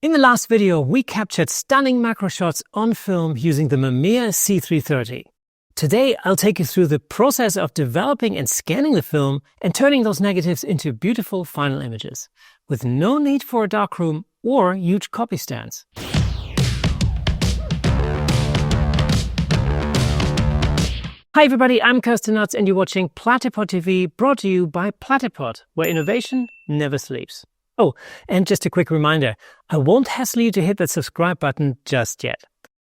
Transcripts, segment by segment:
In the last video, we captured stunning macro shots on film using the Mamiya C330. Today, I'll take you through the process of developing and scanning the film and turning those negatives into beautiful final images, with no need for a darkroom or huge copy stands. Hi everybody, I'm Kirsten Nuts and you're watching Platypod TV, brought to you by Platypod, where innovation never sleeps. Oh, and just a quick reminder, I won't hassle you to hit that subscribe button just yet.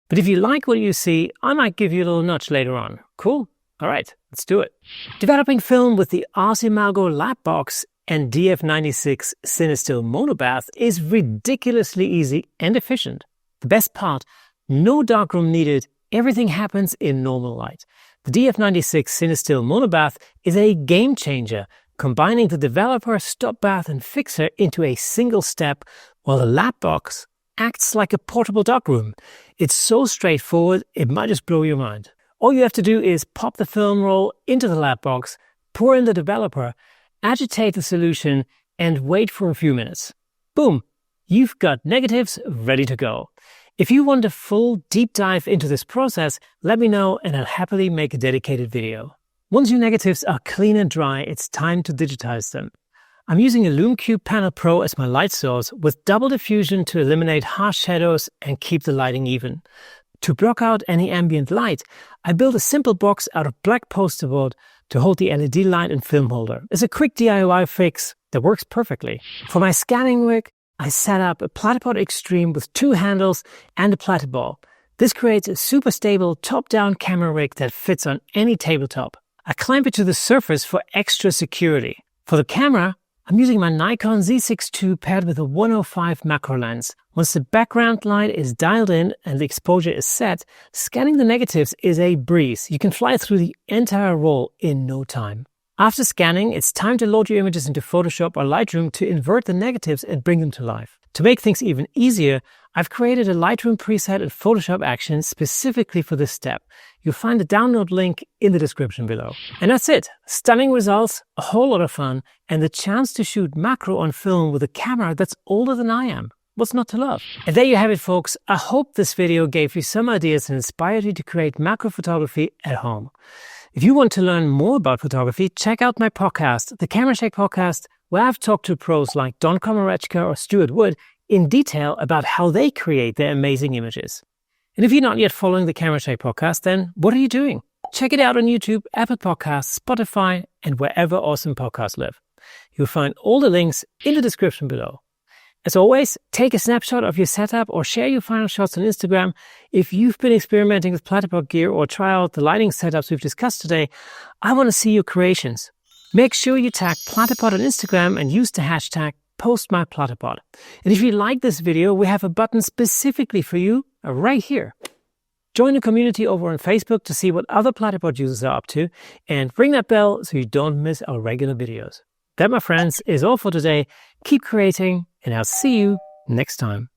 But if you like what you see, I might give you a little nudge later on. Cool? All right, let's do it. Developing film with the Imago lab box and DF96 Cinestill Monobath is ridiculously easy and efficient. The best part, no darkroom needed, everything happens in normal light. The DF96 Cinestill Monobath is a game changer, combining the developer, stop bath and fixer into a single step, while the lab box acts like a portable darkroom. It's so straightforward, it might just blow your mind. All you have to do is pop the film roll into the lab box, pour in the developer, agitate the solution, and wait for a few minutes. Boom! You've got negatives ready to go. If you want a full deep dive into this process, let me know and I'll happily make a dedicated video. Once your negatives are clean and dry, it's time to digitize them. I'm using a LumeCube Panel Pro as my light source with double diffusion to eliminate harsh shadows and keep the lighting even. To block out any ambient light, I built a simple box out of black poster board to hold the LED light and film holder. It's a quick DIY fix that works perfectly. For my scanning rig, I set up a Platypod Extreme with 2 handles and a Platypod. This creates a super stable top-down camera rig that fits on any tabletop. I clamp it to the surface for extra security. For the camera, I'm using my Nikon Z6 II paired with a 105 macro lens. Once the background light is dialed in and the exposure is set, scanning the negatives is a breeze. You can fly through the entire roll in no time. After scanning, it's time to load your images into Photoshop or Lightroom to invert the negatives and bring them to life. To make things even easier, I've created a Lightroom preset and Photoshop action specifically for this step. You'll find the download link in the description below. And that's it. Stunning results, a whole lot of fun, and the chance to shoot macro on film with a camera that's older than I am. What's not to love? And there you have it, folks. I hope this video gave you some ideas and inspired you to create macro photography at home. If you want to learn more about photography, check out my podcast, the Camera Shake Podcast, where I've talked to pros like Don Komarechka or Stuart Wood in detail about how they create their amazing images. And if you're not yet following the Camera Shake Podcast, then what are you doing? Check it out on YouTube, Apple Podcasts, Spotify, and wherever awesome podcasts live. You'll find all the links in the description below. As always, take a snapshot of your setup or share your final shots on Instagram. If you've been experimenting with Platypod gear or try out the lighting setups we've discussed today, I want to see your creations. Make sure you tag Platypod on Instagram and use the hashtag #PostMyPlatypod. And if you like this video, we have a button specifically for you right here. Join the community over on Facebook to see what other Platypod users are up to, and ring that bell so you don't miss our regular videos. That, my friends, is all for today. Keep creating, and I'll see you next time.